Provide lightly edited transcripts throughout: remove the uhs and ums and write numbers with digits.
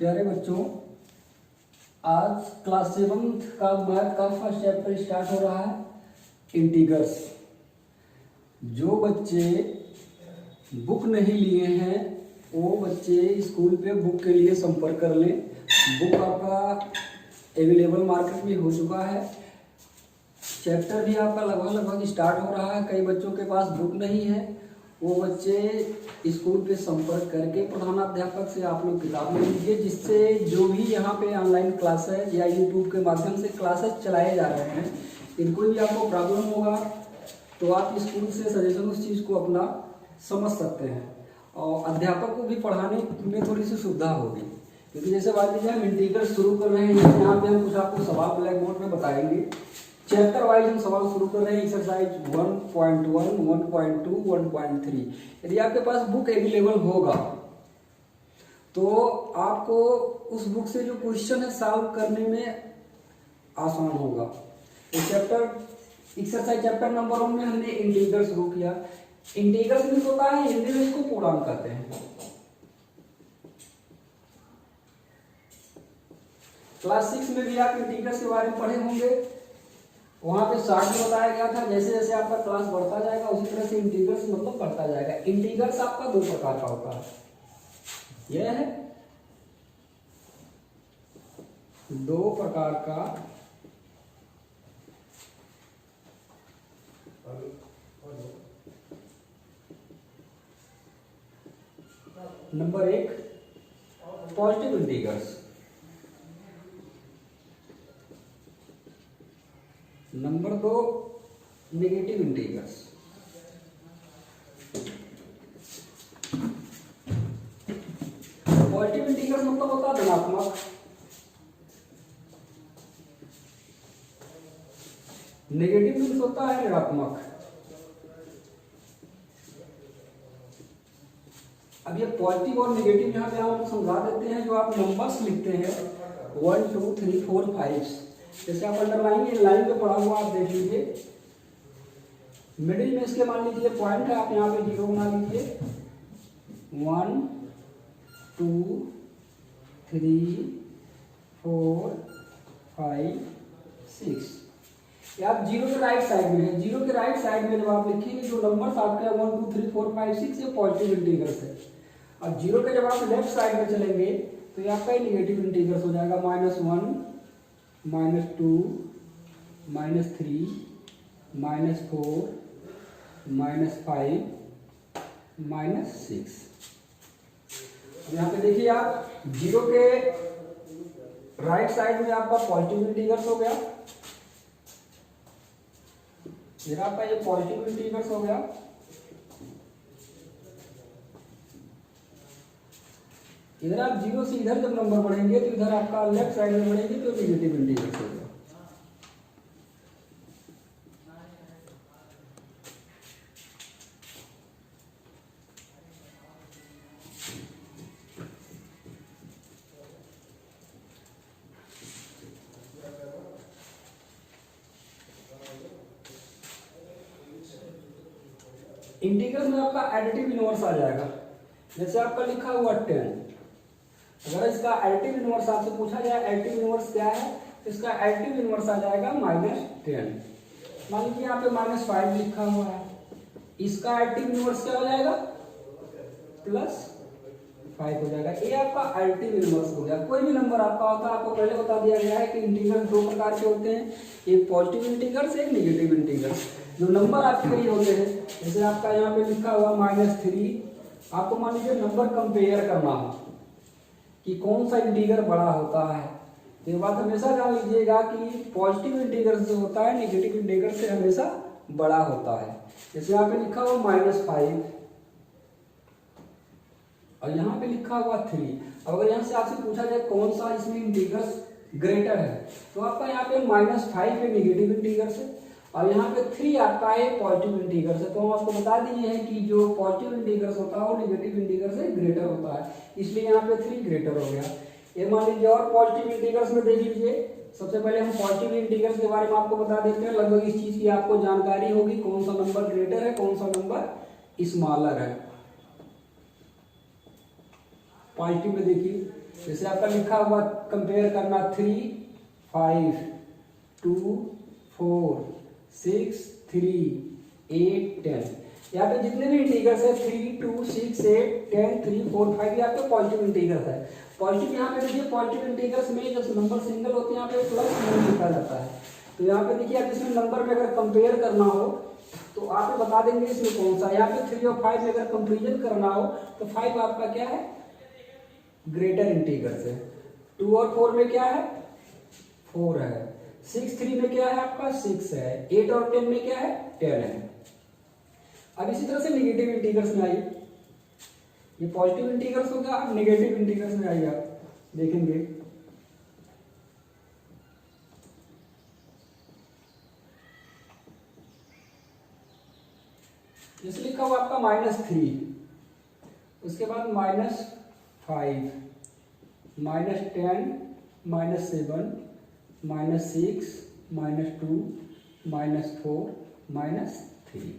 प्यारे बच्चों, आज क्लास 7th का मैथ का फर्स्ट चैप्टर स्टार्ट हो रहा है, इंटीग्रल्स। जो बच्चे बुक नहीं लिए हैं वो बच्चे स्कूल पे बुक के लिए संपर्क कर लें। बुक आपका अवेलेबल मार्केट में हो चुका है। चैप्टर भी आपका लगभग स्टार्ट हो रहा है। कई बच्चों के पास बुक नहीं है, वो बच्चे स्कूल पे संपर्क करके प्रधानाध्यापक से आप लोग किताब ले लीजिए, जिससे जो भी यहाँ पे ऑनलाइन क्लासेस या यूट्यूब के माध्यम से क्लासेस चलाए जा रहे हैं, इनको भी आपको प्रॉब्लम होगा तो आप स्कूल से सजेशन उस चीज़ को अपना समझ सकते हैं और अध्यापक को भी पढ़ाने में थोड़ी सी सुविधा होगी। क्योंकि जैसे बात कीजिए हम इंटीग्रल शुरू कर रहे हैं, यहाँ पे हम कुछ आपको सवाल ब्लैक बोर्ड में बताएंगे। चैप्टर वाइज हम सवाल शुरू कर रहे हैं। एक्सरसाइज 1.1, 1.2, 1.3। यदि आपके पास बुक अवेलेबल होगा तो आपको उस बुक से जो क्वेश्चन है सॉल्व करने में आसान होगा। तो चैप्टर एक्सरसाइज चैप्टर नंबर 1 में हमने इंटीग्रल शुरू किया। इंटीग्रल मीन्स होता है, हिंदी में इसको पूर्णांक कहते हैं। क्लास 6 में भी आप इंटीग्रल के बारे में पढ़े होंगे। वहां पे शॉर्ट में बताया गया था, जैसे जैसे आपका क्लास बढ़ता जाएगा उसी तरह से इंटीग्रल्स मतलब बढ़ता जाएगा। इंटीग्रल्स आपका दो प्रकार का होता है। यह है दो प्रकार का number 1 positive integrals, number 2 negative integrals. Positive integrals मतलब होता है धनात्मक, नेगेटिव मीन्स होता है ऋणात्मक। अब ये पॉजिटिव और नेगेटिव यहाँ पे हम समझा देते हैं। जो आप नंबर्स लिखते हैं 1 2 3 4 5, जैसे आप अंडरलाइन लाइन पे पढ़ा हुआ आप देख लीजिए। मिडिल में इसके मान लीजिए पॉइंट है, आप यहाँ पे 0 बना लीजिए। 1 2 3 4 5 6। ये आप 0 के राइट साइड में है। 0 के राइट साइड में जब आप लिखेंगे जो नंबर्स आपके 1 2 3 4 5 6 ये पॉजिटिव इंटीग्रल्स है। और 0 के जब आप लेफ्ट साइड में चलेंगे तो ये आपका नेगेटिव इंटीग्रल्स हो जाएगा। -1 -2 -3 -4 -5 -6। यहाँ पे देखिए आप 0 के राइट साइड में आपका पॉजिटिव इंटीग्रल्स हो गया। फिर आपका ये पॉजिटिव इंटीग्रल्स हो गया। इधर आप 0 से इधर जब नंबर बढ़ेंगे तो इधर आपका लेफ्ट साइड में बढ़ेंगे तो नेगेटिव इंटीग्रल्स हो गया। इंटीग्रल में आपका एडिटिव इनवर्स आ जाएगा। जैसे आपका लिखा हुआ 10, अगर इसका एडिटिव इनवर्स आपसे पूछा जाए एडिटिव इनवर्स क्या है, तो इसका एडिटिव इनवर्स आ जाएगा -10। मान लीजिए यहाँ पे -5 लिखा हुआ है, इसका एडिटिव इनवर्स क्या हो जाएगा +5 हो जाएगा। ये आपका एडिटिव इनवर्स हो गया। कोई भी नंबर आपका होता है, आपको पहले बता दिया गया है कि इंटीग्रल दो प्रकार के होते हैं, एक पॉजिटिव इंटीग्रल्स एक नेगेटिव इंटीग्रल्स। जो नंबर आपके ये होते हैं, जैसे आपका यहाँ पे लिखा हुआ -3, आपको मान लीजिए नंबर कंपेयर करना हो कि कौन सा इंटीग्रल बड़ा होता है, तो ये बात हमेशा जान लीजिएगा कि पॉजिटिव इंटीग्रल जो होता है नेगेटिव इंटीग्रल से हमेशा बड़ा होता है। जैसे यहाँ पे लिखा हुआ -5 और यहाँ पे लिखा हुआ 3। अब अगर यहाँ से आपसे पूछा जाए कौन सा इसमें इंटीग्रल ग्रेटर है, तो आपका यहाँ पे -5 पे नेगेटिव इंटीग्रल है और यहाँ पे 3 आपका है पॉजिटिव इंटीग्रल है। तो हम आपको बता दिए हैं कि जो पॉजिटिव इंटीग्रल होता है वो नेगेटिव इंटीग्रल से ग्रेटर होता है, इसलिए यहाँ पे 3 ग्रेटर हो गया। ये मान लीजिए और पॉजिटिव इंटीग्रल्स में देख लीजिए। सबसे पहले हम पॉजिटिव इंटीग्रल्स के बारे में आपको बता देते हैं। लगभग इस चीज की आपको जानकारी होगी, कौन सा नंबर ग्रेटर है कौन सा नंबर स्मॉलर है। पॉजिटिव में देखिए जैसे आपका लिखा हुआ कंपेयर करना 3 5 2 4 6 3 8 10। यहाँ पे जितने भी इंटीगर्स है 3 2 6 8 10 3 4 5 ये आपके पॉजिटिव इंटीगर्स है। पॉजिटिव यहाँ पे देखिए पॉजिटिव इंटीगर्स में जब नंबर सिंगल होते हैं यहाँ पे प्लस नहीं लिखा जाता है। तो यहाँ पे देखिए आप इसमें नंबर में अगर कंपेयर करना हो तो आप बता देंगे इसमें कौन सा। यहाँ पे 3 और 5 में अगर कंपेरिजन करना हो तो 5 आपका क्या है, ग्रेटर इंटीगर्स है। 2 और 4 में क्या है, 4 है। 6 3 में क्या है आपका 6 है। 8 और 10 में क्या है 10 है। अब इसी तरह से नेगेटिव इंटीगर्स में आइए, ये पॉजिटिव इंटीगर्स हो गया। अब नेगेटिव इंटीगर्स में आइए, आप देखेंगे जैसे लिखा हुआ आपका -3, उसके बाद -5 -10 -7 -6 -2 -4 -3।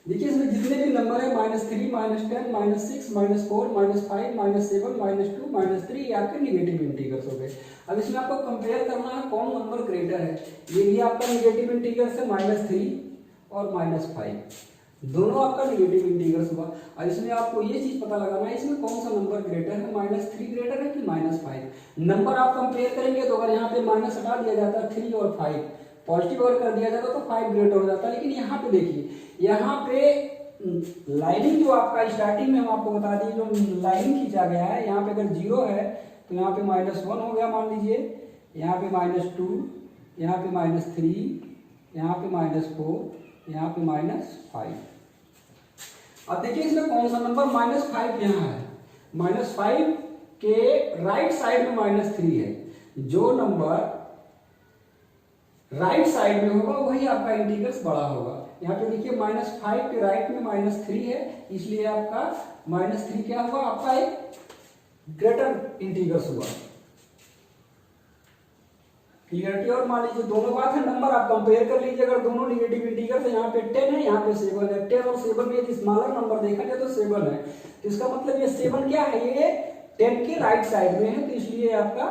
देखिए इसमें जितने भी नंबर है -3 -10 -6 -4 -5 -7 -2 -3 ये आपके निगेटिव इंटीगर्स हो गए। अब इसमें आपको कंपेयर करना है कौन नंबर ग्रेटर है। ये भी आपका निगेटिव इंटीगर्स है -3 और -5, दोनों आपका निगेटिव इंटीगर्स हुआ। और इसमें आपको ये चीज पता लगाना है इसमें कौन सा नंबर ग्रेटर है, -3 ग्रेटर है कि -5। नंबर आप कंपेयर करेंगे तो अगर यहाँ पे माइनस हटा दिया जाता है 3 और 5, पॉजिटिव अगर कर दिया जाता तो 5 ग्रेटर हो जाता। लेकिन यहाँ पे देखिए, यहाँ पे लाइनिंग जो आपका स्टार्टिंग में हम आपको बता दिए जो लाइनिंग खींचा गया है, यहाँ पे अगर 0 है तो यहाँ पे -1 हो गया मान लीजिए, यहाँ पे -2, यहाँ पे -3, यहाँ पे -4, यहाँ पे -5। अब देखिए इसमें कौन सा नंबर -5 यहाँ है। -5 के राइट साइड में -3 है। जो नंबर राइट साइड में होगा वही आपका इंटीग्रल्स बड़ा होगा। यहाँ पे देखिए -5 के राइट में -3 है, इसलिए आपका -3 क्या हुआ, आपका एक ग्रेटर इंटीग्रल्स हुआ। क्लियरिटी। और मान लीजिए दोनों बात है, नंबर आप कंपेयर कर लीजिए। अगर दोनों नेगेटिव इंटीग्रल्स है, यहाँ पे 10 है, यहाँ पे 7 है। 10 और 7 में यदि स्मॉलर नंबर देखा जाए तो 7 है, तो इसका मतलब ये 7 क्या है, ये 10 के राइट साइड में है, तो इसलिए आपका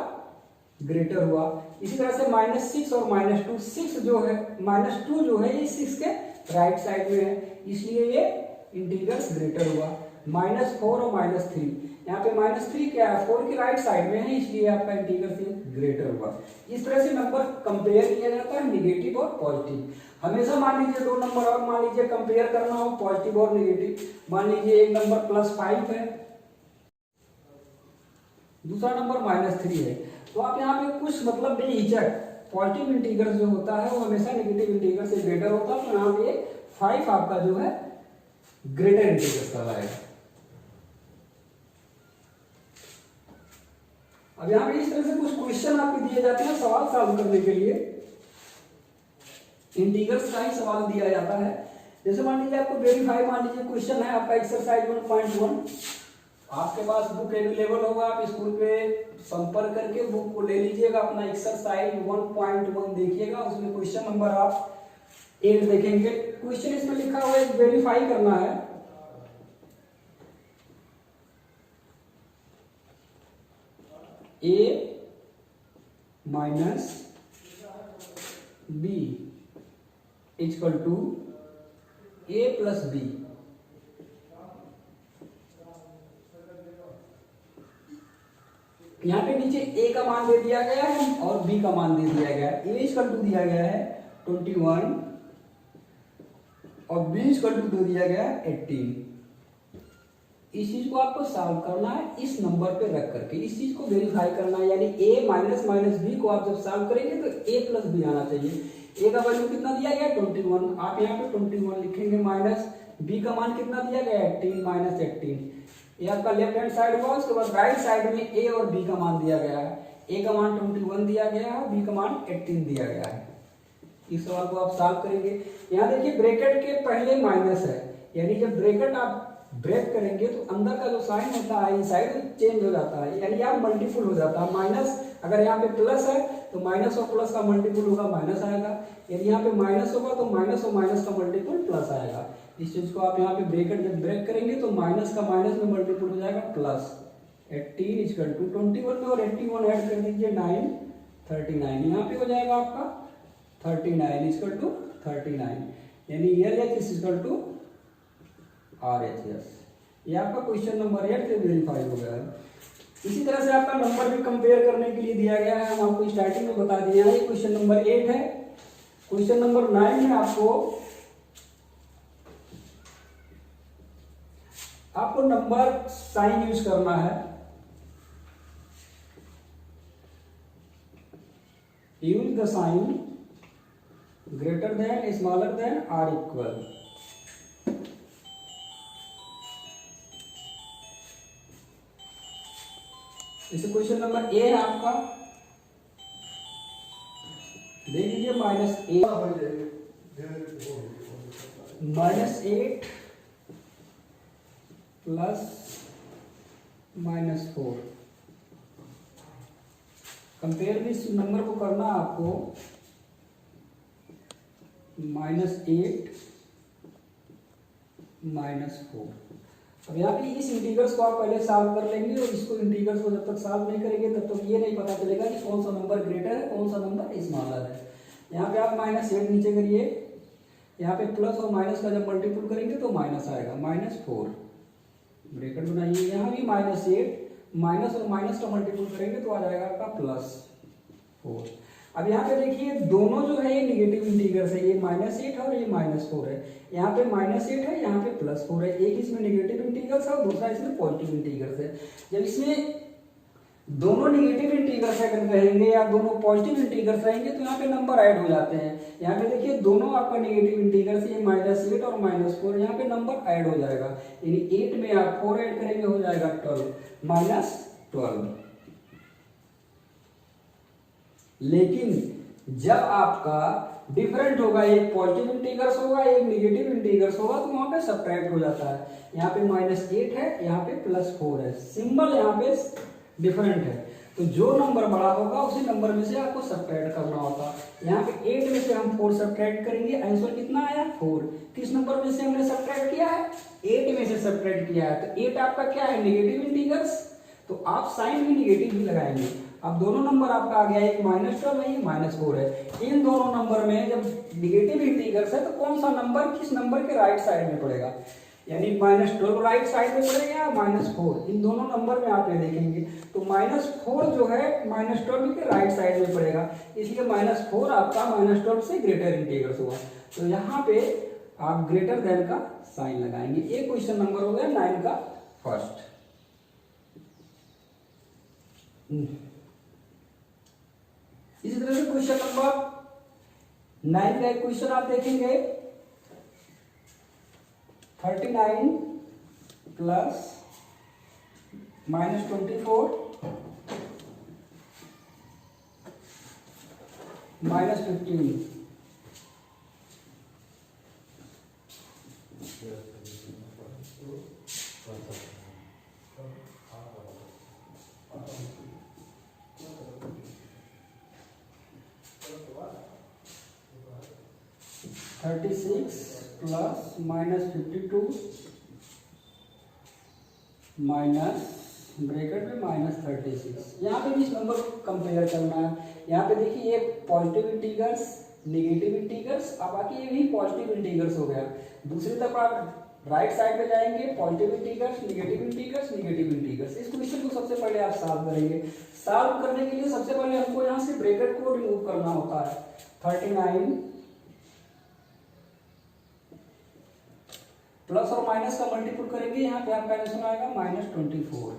ग्रेटर हुआ। इसी तरह से -6 और -2, 6 जो है -2 जो है ये 6 के राइट साइड में है, इसलिए ये इंटीग्रल्स ग्रेटर हुआ। -4 और -3, यहाँ पे -3 क्या है, 4 के राइट साइड में है, इसलिए आपका इंटीग्रल ग्रेटर हुआ। इस तरह से नंबर कंपेयर किया जाता है, निगेटिव और पॉजिटिव। हमेशा मान लीजिए दो नंबर और मान लीजिए कंपेयर करना हो, पॉजिटिव और नेगेटिव। मान लीजिए एक नंबर +5 है, दूसरा नंबर -3 है, तो आप यहाँ पे कुछ मतलब बेहिचक पॉजिटिव इंटीग्रल जो होता है वो हमेशा नेगेटिव इंटीग्रल से ग्रेटर होता है, तो यहाँ पे 5 आपका जो है ग्रेटर इंटीग्रल कहलाएगा। अब यहाँ पे इस तरह से कुछ क्वेश्चन आपको दिए जाते हैं सवाल सॉल्व करने के लिए, इंटीग्रल्स का ही सवाल दिया जाता है। जैसे मान लीजिए आपको वेरीफाई, मान लीजिए क्वेश्चन है आपका एक्सरसाइज 1.1, आपके पास बुक अवेलेबल होगा, आप स्कूल पे संपर्क करके बुक को ले लीजिएगा, अपना एक्सरसाइज 1.1 देखिएगा, उसमें क्वेश्चन नंबर आप 8 देखेंगे। क्वेश्चन इसमें लिखा हुआ है वेरीफाई करना है, a minus b equal to a plus b। यहाँ पे नीचे a का मान दे दिया गया है और b का मान दे दिया गया है। a इक्वल टू दिया गया है 21 और b इक्वल टू दे दिया गया है 18। इस चीज को आपको सॉल्व करना है इस नंबर पे रख करके, इस चीज को वेरीफाई करना है, यानी a माइनस b को आप जब सॉल्व करेंगे तो a प्लस b आना चाहिए। a का वैल्यू कितना दिया गया है 21, आप यहाँ पे 21 लिखेंगे, माइनस b का मान कितना दिया गया है 18 माइनस 18, ये आपका लेफ्ट हैंड साइड हुआ। उसके बाद राइट साइड में a और b का मान दिया गया है, a का मान 21 दिया गया है, b का मान 18 दिया गया है। इस सवाल को आप सॉल्व करेंगे। यहाँ देखिए ब्रैकेट के पहले माइनस है, यानी जब ब्रैकेट आप ब्रेक करेंगे तो अंदर का जो साइन होता है इनसाइड चेंज हो जाता है, यानी आप मल्टीपुल हो जाता है। माइनस अगर यहाँ पे प्लस है तो माइनस और प्लस का मल्टीपुल होगा माइनस आएगा, यदि यहाँ पे माइनस होगा तो माइनस और माइनस का मल्टीपुल प्लस आएगा। इस चीज को आप यहाँ पे ब्रैकेट जब ब्रेक करेंगे तो माइनस का माइनस में मल्टीपुल हो जाएगा प्लस, 18 इक्वल टू 21 में और 81 ऐड कर दीजिए 9 39, यहाँ पे हो जाएगा आपका 39 इक्वल टू 39, यानी LHS इक्वल टू RHS। ये आपका क्वेश्चन नंबर 8 पे वेरीफाई हो गया है। इसी तरह से आपका नंबर भी कंपेयर करने के लिए दिया गया है, हम आपको स्टार्टिंग में बता दिए हैं। ये क्वेश्चन नंबर 8 है। क्वेश्चन नंबर 9 में आपको नंबर साइन यूज करना है। Use the sign greater than smaller than or equal. इसे क्वेश्चन नंबर ए है आपका, देख लीजिए -8 प्लस -4। कंपेयर इस नंबर को करना आपको -8 -4। अब यहाँ पे इस इंटीग्रल्स को आप पहले सॉल्व कर लेंगे और इसको इंटीग्रल्स को जब तक सॉल्व नहीं करेंगे तब तक ये नहीं पता चलेगा कि कौन सा नंबर ग्रेटर है कौन सा नंबर स्मॉलर है। यहाँ पे आप -8 नीचे करिए, यहाँ पे प्लस और माइनस का जब मल्टीपल करेंगे तो माइनस आएगा, -4 ब्रैकेट बनाइए। यहाँ भी -8 माइनस और माइनस का मल्टीपल करेंगे तो आ जाएगा आपका +4। अब यहाँ पे देखिए दोनों जो है ये निगेटिव इंटीग्रल्स है, ये -8 है और ये -4 है। यहाँ पे -8 है, यहाँ पे +4 है। एक इसमें निगेटिव इंटीग्रल्स है और दूसरा इसमें पॉजिटिव इंटीग्रल्स है। जब इसमें दोनों निगेटिव इंटीग्रल्स अगर रहेंगे या दोनों पॉजिटिव इंटीग्रल्स रहेंगे तो यहाँ पे नंबर ऐड हो जाते हैं। यहाँ पे देखिए दोनों आपका निगेटिव इंटीग्रल्स ये -8 और -4, यहाँ पे नंबर ऐड हो जाएगा, यानी 8 में आप 4 ऐड करेंगे हो जाएगा 12 -12। लेकिन जब आपका डिफरेंट होगा, एक पॉजिटिव इंटीग्रल्स होगा एक निगेटिव इंटीग्रल्स होगा, तो वहां पे सब्ट्रैक्ट हो जाता है। यहाँ पे -8 है, यहाँ पे +4 है, सिंबल यहाँ पे डिफरेंट है। तो जो नंबर बड़ा होगा उसी नंबर में से आपको सब्ट्रैक्ट करना होगा। यहाँ पे 8 में से हम 4 सब्ट्रैक्ट करेंगे, आंसर कितना आया 4। किस नंबर में से हमने सब्ट्रैक्ट किया है, 8 में से सब्ट्रैक्ट किया है। तो 8 आपका क्या है, निगेटिव इंटीग्रल्स, तो आप साइन भी निगेटिव ही लगाएंगे। अब दोनों नंबर आपका आ गया, एक -12 है, ये -4 है। इन दोनों नंबर में जब निगेटिव इंटीग्रल्स है तो कौन सा नंबर किस नंबर के राइट साइड में पड़ेगा, यानी -12 राइट साइड में पड़ेगा या -4, इन दोनों नंबर में आप ये देखेंगे तो -4 जो है -12 के राइट साइड में पड़ेगा, इसलिए -4 आपका -12 से ग्रेटर इंटीग्रल्स हुआ। तो यहाँ पे आप ग्रेटर देन का साइन लगाएंगे। ये क्वेश्चन नंबर हो गया 9 का फर्स्ट। इसी तरह से क्वेश्चन नंबर 9 का एक क्वेश्चन आप देखेंगे, 39 प्लस -24 -15। -36 प्लस -52 माइनस ब्रैकेट में -36। यहाँ पे भी इस नंबर को कंपेयर करना है। यहाँ पे देखिए ये पॉजिटिव इंटीग्रल्स निगेटिव इंटीग्रल्स, अब बाकी ये भी पॉजिटिव इंटीग्रल्स हो गया। दूसरी तरफ आप राइट साइड पे जाएंगे, positive integrals negative integrals negative integrals. इस क्वेश्चन को सबसे पहले आप सॉल्व करेंगे। सॉल्व करने के लिए सबसे पहले हमको यहाँ से ब्रैकेट को रिमूव करना होता है। 39 प्लस और माइनस का मल्टीपल करेंगे, यहाँ पे आपका आंसर आएगा -24।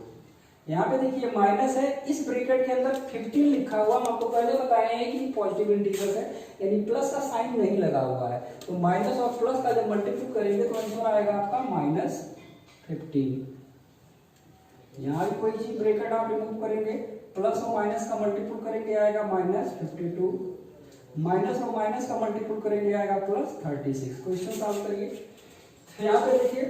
यहाँ पे देखिए माइनस है, इस ब्रैकेट के अंदर 15 लिखा हुआ, हम आपको पहले बताए हैं कि पॉजिटिव इंटीग्रल है, यानी प्लस का साइन नहीं लगा हुआ है। तो माइनस और प्लस का जब मल्टीपल करेंगे तो आंसर आएगा आपका -15। यहाँ भी कोई चीज ब्रैकेट आप रिमूव करेंगे, प्लस और माइनस का मल्टीपल करेंगे आएगा -52, माइनस और माइनस का मल्टीपल करेंगे आएगा +36। क्वेश्चन सॉल्व करिए। यहाँ पे देखिए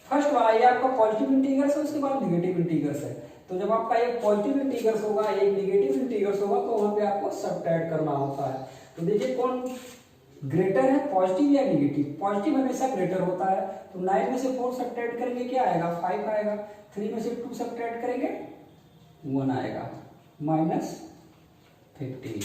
फर्स्ट वाला ये आपका पॉजिटिव इंटीग्रल्स है, उसके बाद निगेटिव इंटीग्रल्स है। तो जब आपका एक पॉजिटिव इंटीग्रल्स होगा एक निगेटिव इंटीग्रल्स होगा तो वहां पे आपको सब्ट्रैक्ट करना होता है। तो देखिए कौन ग्रेटर है पॉजिटिव या निगेटिव, पॉजिटिव हमेशा ग्रेटर होता है। तो 9 में से 4 सब्ट्रैक्ट करेंगे क्या आएगा, 5 आएगा। 3 में से 2 सब्ट्रैक्ट करेंगे 1 आएगा, -15।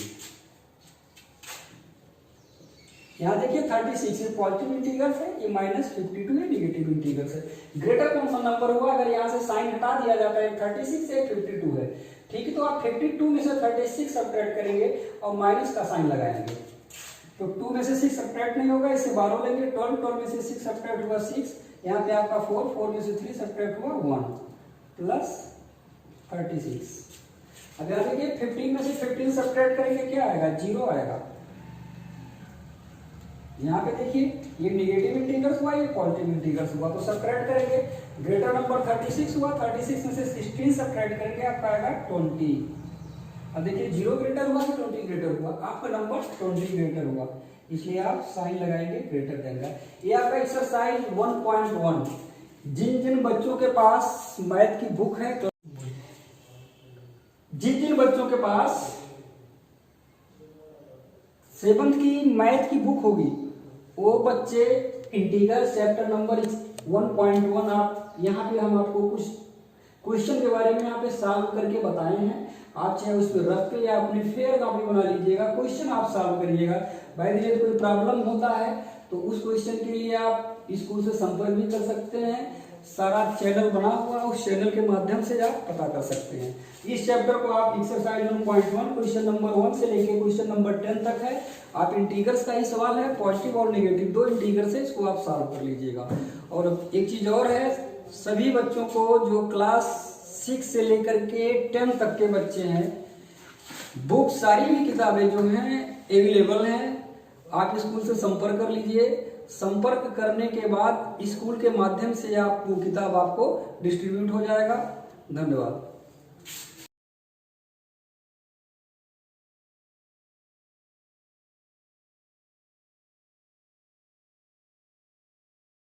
यहाँ देखिए 36 ये पॉजिटिव इंटीग्रल्स है, ये -52 ये निगेटिव इंटीग्रल्स है। ग्रेटर कौन सा नंबर हुआ, अगर यहाँ से साइन हटा दिया जाता है, 36 से 52 है, ठीक है। तो आप 52 में से 36 सब्ट्रैक्ट करेंगे और माइनस का साइन लगाएंगे, तो 2 में से 6 सब्ट्रैक्ट नहीं होगा, इससे 12 लेंगे। 12 में से 6 सब्ट्रैक्ट हुआ 6, यहाँ पे आपका 4 में से 3 सब्ट्रैक्ट हुआ 1 प्लस 36। अब यहाँ देखिए 15 में से 15 सब्ट्रैक्ट करेंगे क्या आएगा, 0 आएगा। यहाँ पे देखिए ये निगेटिव इंटीग्रल्स हुआ, ये पॉजिटिव इंटीग्रल्स हुआ, तो सब्ट्रैक्ट करेंगे। ग्रेटर नंबर 36 हुआ, 36 में से 16 सब्ट्रैक्ट करेंगे, आपका आएगा 20। अब देखिए 0 ग्रेटर हुआ कि 20 ग्रेटर हुआ, आपका नंबर 20 ग्रेटर हुआ, इसलिए आप साइन लगाएंगे ग्रेटर देगा। ये आपका एक्सरसाइज 1.1। जिन जिन बच्चों के पास मैथ की बुक है, जिन जिन बच्चों के पास 7th की मैथ की बुक होगी, वो बच्चे इंटीग्रल चैप्टर नंबर 1.1 आप यहाँ पे हम आपको कुछ क्वेश्चन के बारे में यहाँ पे सॉल्व करके बताए हैं। आप चाहे उस पर रख के या अपनी फेयर कॉपी बना लीजिएगा, क्वेश्चन आप सॉल्व करिएगा। बाय द वे कोई प्रॉब्लम होता है तो उस क्वेश्चन के लिए आप स्कूल से संपर्क भी कर सकते हैं। सारा चैनल बना हुआ, उस चैनल के माध्यम से आप पता कर सकते हैं। इस चैप्टर को आप एक्सरसाइज 1.1 क्वेश्चन नंबर 1 से लेके क्वेश्चन नंबर 10 तक है। आप इंटीग्रल्स का ही सवाल है, पॉजिटिव और नेगेटिव 2 इंटीग्रल्स है, इसको आप सॉल्व कर लीजिएगा। और एक चीज और है, सभी बच्चों को जो क्लास 6 से लेकर के 10 तक के बच्चे हैं, बुक सारी भी किताबें जो हैं अवेलेबल हैं। आप स्कूल से संपर्क कर लीजिए। संपर्क करने के बाद स्कूल के माध्यम से आप वो किताब आपको डिस्ट्रीब्यूट हो जाएगा। धन्यवाद।